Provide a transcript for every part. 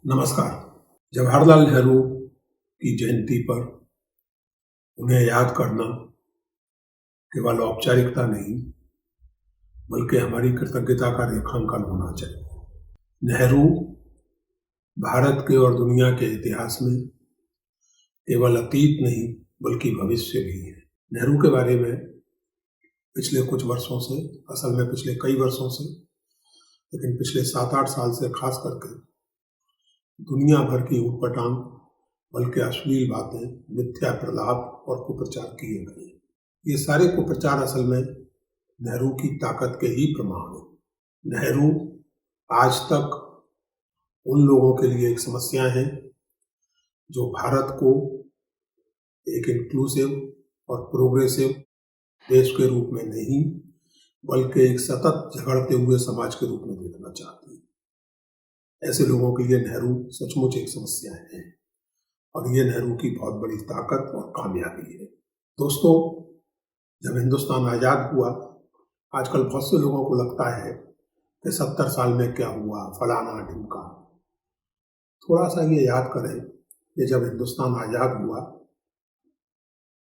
नमस्कार। जवाहरलाल नेहरू की जयंती पर उन्हें याद करना केवल औपचारिकता नहीं, बल्कि हमारी कृतज्ञता का रेखांकन होना चाहिए। नेहरू भारत के और दुनिया के इतिहास में केवल अतीत नहीं, बल्कि भविष्य भी है। नेहरू के बारे में पिछले कुछ वर्षों से, असल में पिछले कई वर्षों से, लेकिन पिछले 7-8 साल से खास करके दुनिया भर की ऊटपटांग, बल्कि अश्लील बातें, मिथ्या प्रलाप और कुप्रचार किए गए। ये सारे कुप्रचार असल में नेहरू की ताकत के ही प्रमाण हैं। नेहरू आज तक उन लोगों के लिए एक समस्या है जो भारत को एक इंक्लूसिव और प्रोग्रेसिव देश के रूप में नहीं, बल्कि एक सतत झगड़ते हुए समाज के रूप में देखना चाहती है। ऐसे लोगों के लिए नेहरू सचमुच एक समस्या है और ये नेहरू की बहुत बड़ी ताकत और कामयाबी है। दोस्तों, जब हिंदुस्तान आज़ाद हुआ, आजकल बहुत से लोगों को लगता है कि 70 साल में क्या हुआ, फलाना ढिमका। थोड़ा सा ये याद करें कि जब हिंदुस्तान आज़ाद हुआ,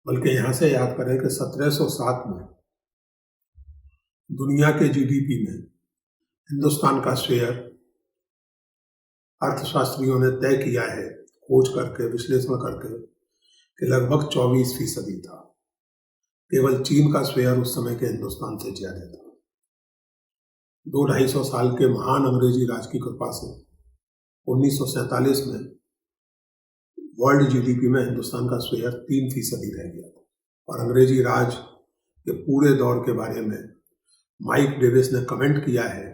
बल्कि यहाँ से याद करें कि 1707 में दुनिया के जीडीपी में हिंदुस्तान का शेयर अर्थशास्त्रियों ने तय किया है, खोज करके, विश्लेषण करके, कि लगभग 24% था। केवल चीन का शेयर उस समय के हिंदुस्तान से ज्यादा था। 200-250 साल के महान अंग्रेजी राज की कृपा से 1947 में वर्ल्ड जीडीपी में हिंदुस्तान का शेयर 3% रह गया था। और अंग्रेजी राज के पूरे दौर के बारे में माइक डेविस ने कमेंट किया है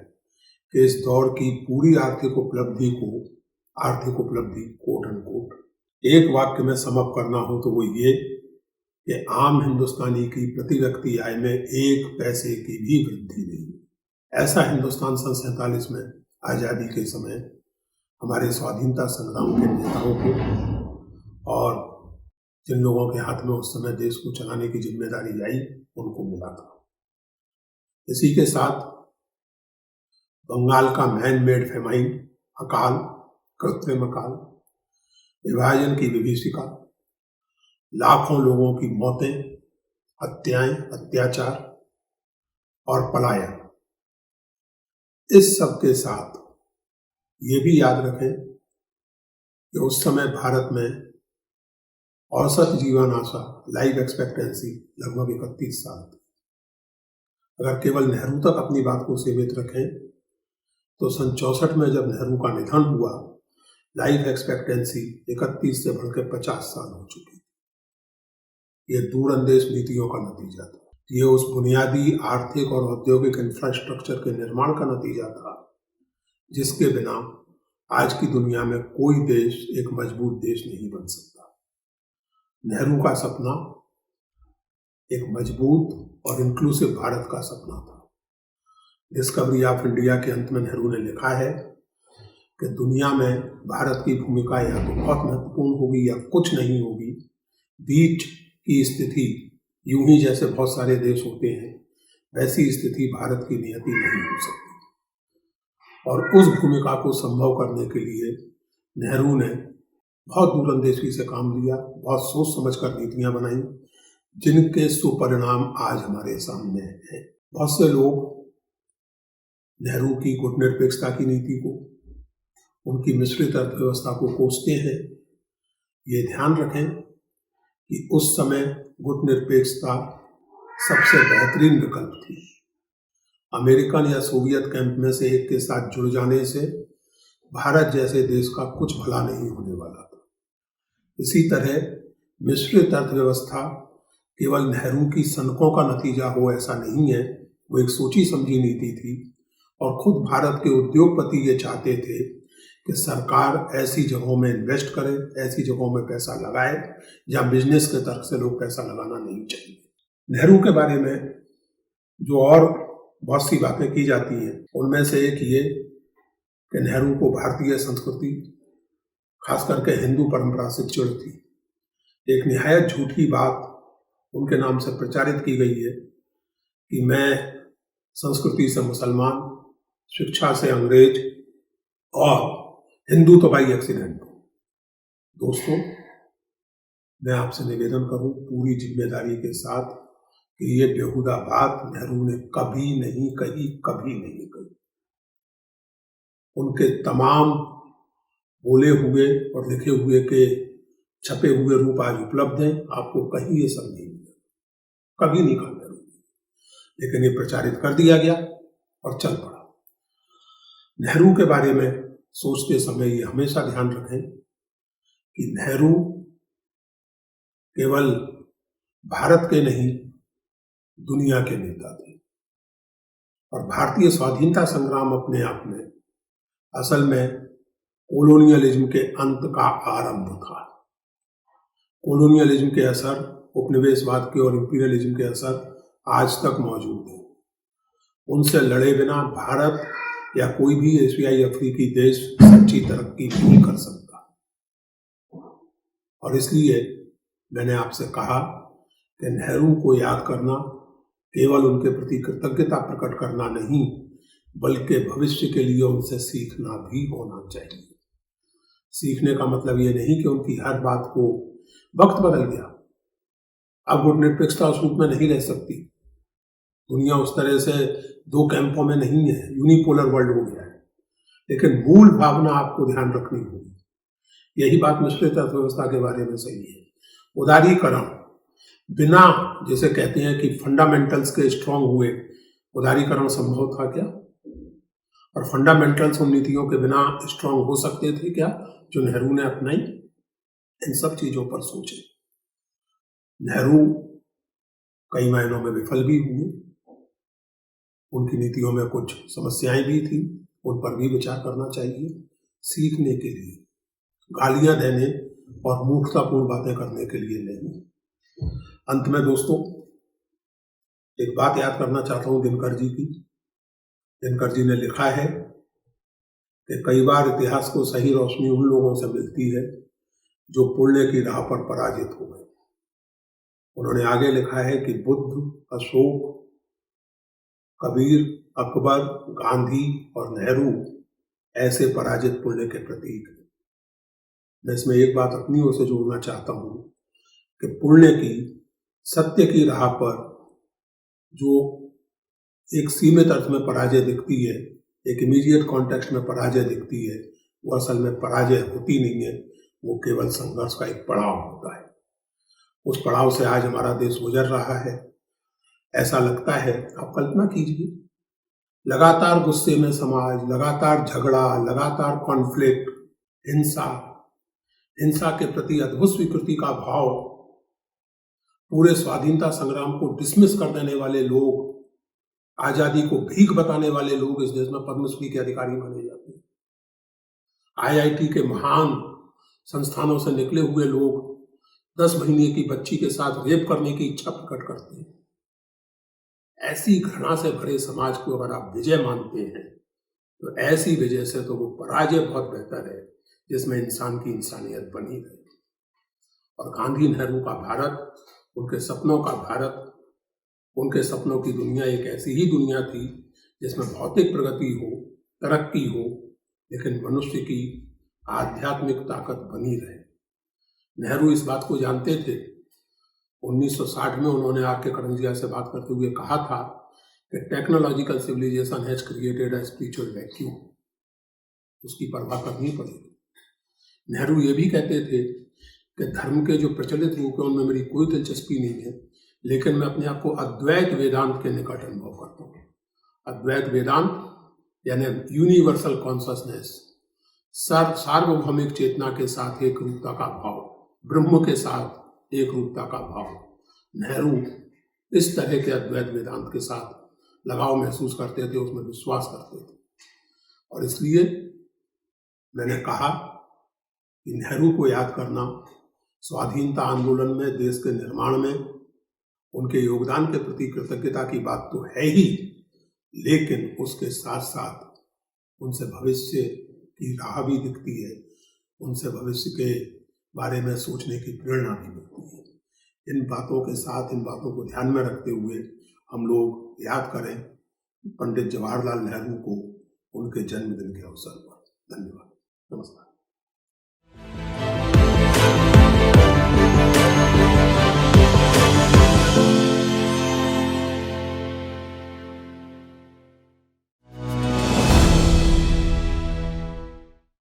कि इस दौर की पूरी आर्थिक उपलब्धि कोट एंड कोट एक वाक्य में समअप करना हो तो वो ये कि आम हिंदुस्तानी की प्रति व्यक्ति आय में 1 पैसे की भी वृद्धि नहीं। ऐसा हिंदुस्तान सन 47 में आज़ादी के समय हमारे स्वाधीनता संग्राम के नेताओं को और जिन लोगों के हाथ में उस समय देश को चलाने की जिम्मेदारी आई, उनको मिला था। इसी के साथ बंगाल का मैन मेड फेमाइन, अकाल, कृत्रिम अकाल, विभाजन की विभीषिका, लाखों लोगों की मौतें, हत्याएं, अत्याचार और पलायन, इस सब के साथ ये भी याद रखें कि उस समय भारत में औसत जीवन आशा, लाइफ एक्सपेक्टेंसी लगभग 31 साल थी। अगर केवल नेहरू तक अपनी बात को सीमित रखें तो सन 64 में जब नेहरू का निधन हुआ, लाइफ एक्सपेक्टेंसी 31 से बढ़कर 50 साल हो चुकी थी। ये दूरंदेश नीतियों का नतीजा था। ये उस बुनियादी आर्थिक और औद्योगिक इंफ्रास्ट्रक्चर के निर्माण का नतीजा था जिसके बिना आज की दुनिया में कोई देश एक मजबूत देश नहीं बन सकता। नेहरू का सपना एक मजबूत और इंक्लूसिव भारत का सपना था। डिस्कवरी ऑफ इंडिया के अंत में नेहरू ने लिखा है कि दुनिया में भारत की भूमिका या तो बहुत महत्वपूर्ण होगी या कुछ नहीं होगी। बीच की स्थिति, यूं ही जैसे बहुत सारे देश होते हैं, वैसी स्थिति भारत की नियति नहीं हो सकती। और उस भूमिका को संभव करने के लिए नेहरू ने बहुत दूरंदेशी से काम लिया, बहुत सोच समझकर नीतियां बनाई, जिनके सुपरिणाम आज हमारे सामने हैं। बहुत से लोग नेहरू की गुटनिरपेक्षता की नीति को, उनकी मिश्रित अर्थव्यवस्था को कोसते हैं। ये ध्यान रखें कि उस समय गुटनिरपेक्षता सबसे बेहतरीन विकल्प थी। अमेरिकन या सोवियत कैंप में से एक के साथ जुड़ जाने से भारत जैसे देश का कुछ भला नहीं होने वाला था। इसी तरह मिश्रित अर्थव्यवस्था केवल नेहरू की सनकों का नतीजा हो ऐसा नहीं है, वो एक सोची समझी नीति थी। और खुद भारत के उद्योगपति ये चाहते थे कि सरकार ऐसी जगहों में इन्वेस्ट करे, ऐसी जगहों में पैसा लगाए जहां बिजनेस के तर्क से लोग पैसा लगाना नहीं चाहिए। नेहरू के बारे में जो और बहुत सी बातें की जाती हैं, उनमें से एक ये कि नेहरू को भारतीय संस्कृति, खास करके हिंदू परंपरा से चिढ़ थी। एक निहायत झूठी बात उनके नाम से प्रचारित की गई है कि मैं संस्कृति से मुसलमान, शिक्षा से अंग्रेज और हिंदू तो बाई एक्सीडेंट हो। दोस्तों, मैं आपसे निवेदन करूं पूरी जिम्मेदारी के साथ कि ये बेहुदा बात नेहरू ने कभी नहीं कही, कभी नहीं कही। उनके तमाम बोले हुए और लिखे हुए के छपे हुए रूप आज उपलब्ध हैं, आपको कहीं ये सब नहीं मिलेगा, कभी नहीं कहा नेहरू ने, लेकिन ये प्रचारित कर दिया गया और चल पड़ा। नेहरू के बारे में सोचते समय ये हमेशा ध्यान रखें कि नेहरू केवल भारत के नहीं, दुनिया के नेता थे और भारतीय स्वाधीनता संग्राम अपने आप में असल में कोलोनियलिज्म के अंत का आरंभ था। कोलोनियलिज्म के असर, उपनिवेशवाद के और इंपीरियलिज्म के असर आज तक मौजूद हैं। उनसे लड़े बिना भारत या कोई भी एशियाई अफ्रीकी देश सच्ची तरक्की नहीं कर सकता। और इसलिए मैंने आपसे कहा कि नेहरू को याद करना केवल उनके प्रति कृतज्ञता प्रकट करना नहीं, बल्कि भविष्य के लिए उनसे सीखना भी होना चाहिए। सीखने का मतलब ये नहीं कि उनकी हर बात को वक्त बदल गया, अब वो निरपेक्षता उस रूप में नहीं रह सकती, दुनिया उस तरह से दो कैंपों में नहीं है, यूनिपोलर वर्ल्ड हो गया है, लेकिन मूल भावना आपको ध्यान रखनी होगी। यही बात मिश्रित अर्थव्यवस्था के बारे में सही है। उदारीकरण बिना, जैसे कहते हैं कि फंडामेंटल्स के स्ट्रांग हुए, उदारीकरण संभव था क्या? और फंडामेंटल्स उन नीतियों के बिना स्ट्रांग हो सकते थे क्या जो नेहरू ने अपनाई? इन सब चीजों पर सोचे। नेहरू कई मायनों में विफल भी हुए, उनकी नीतियों में कुछ समस्याएं भी थी, उन पर भी विचार करना चाहिए। सीखने के लिए, गालियां देने और मूर्खतापूर्ण बातें करने के लिए नहीं। अंत में दोस्तों, एक बात याद करना चाहता हूं दिनकर जी की। दिनकर जी ने लिखा है कि कई बार इतिहास को सही रोशनी उन लोगों से मिलती है जो पुण्य की राह पर पराजित हो गए। उन्होंने आगे लिखा है कि बुद्ध, अशोक, कबीर, अकबर, गांधी और नेहरू ऐसे पराजित पुण्य के प्रतीक हैं। मैं इसमें एक बात अपनी ओर से जोड़ना चाहता हूं कि पुण्य की, सत्य की राह पर जो एक सीमित अर्थ में पराजय दिखती है, एक इमीडिएट कॉन्टेक्स्ट में पराजय दिखती है, वो असल में पराजय होती नहीं है, वो केवल संघर्ष का एक पड़ाव होता है। उस पड़ाव से आज हमारा देश गुजर रहा है। ऐसा लगता है, आप कल्पना कीजिए, लगातार गुस्से में समाज, लगातार झगड़ा, लगातार कॉन्फ्लिक्ट, हिंसा के प्रति अद्भुत स्वीकृति का भाव, पूरे स्वाधीनता संग्राम को डिसमिस कर देने वाले लोग, आजादी को भीख बताने वाले लोग इस देश में पद्मश्री के अधिकारी माने जाते हैं। आईआईटी के महान संस्थानों से निकले हुए लोग 10 महीने की बच्ची के साथ रेप करने की इच्छा प्रकट करते हैं। ऐसी घृणा से भरे समाज को अगर आप विजय मानते हैं, तो ऐसी विजय से तो वो पराजय बहुत बेहतर है जिसमें इंसान की इंसानियत बनी रहे। और गांधी नेहरू का भारत, उनके सपनों का भारत, उनके सपनों की दुनिया एक ऐसी ही दुनिया थी जिसमें भौतिक प्रगति हो, तरक्की हो, लेकिन मनुष्य की आध्यात्मिक ताकत बनी रहे। नेहरू इस बात को जानते थे। 1960 में उन्होंने आर.के. करंजिया से बात करते हुए कहा था कि technological civilization has created a spiritual vacuum, उसकी परवाह करनी पड़ेगी। नेहरू ये भी कहते थे कि धर्म के जो प्रचलित रूप है उनमें मेरी कोई दिलचस्पी नहीं है, लेकिन मैं अपने आप को अद्वैत वेदांत के निकट अनुभव करता हूँ। अद्वैत वेदांत यानी यूनिवर्सल कॉन्शसनेस, सार्वभौमिक चेतना के साथ एक रूपता का भाव, ब्रह्म के साथ एक रूपता का भाव। नेहरू इस तरह के अद्वैत वेदांत के साथ लगाव महसूस करते थे, उसमें विश्वास करते थे। और इसलिए मैंने कहा कि नेहरू को याद करना स्वाधीनता आंदोलन में, देश के निर्माण में उनके योगदान के प्रति कृतज्ञता की बात तो है ही, लेकिन उसके साथ साथ उनसे भविष्य की राह भी दिखती है, उनसे भविष्य के बारे में सोचने की प्रेरणा भी मिलती है। इन बातों के साथ, इन बातों को ध्यान में रखते हुए हम लोग याद करें पंडित जवाहरलाल नेहरू को उनके जन्मदिन के अवसर पर। धन्यवाद। नमस्कार।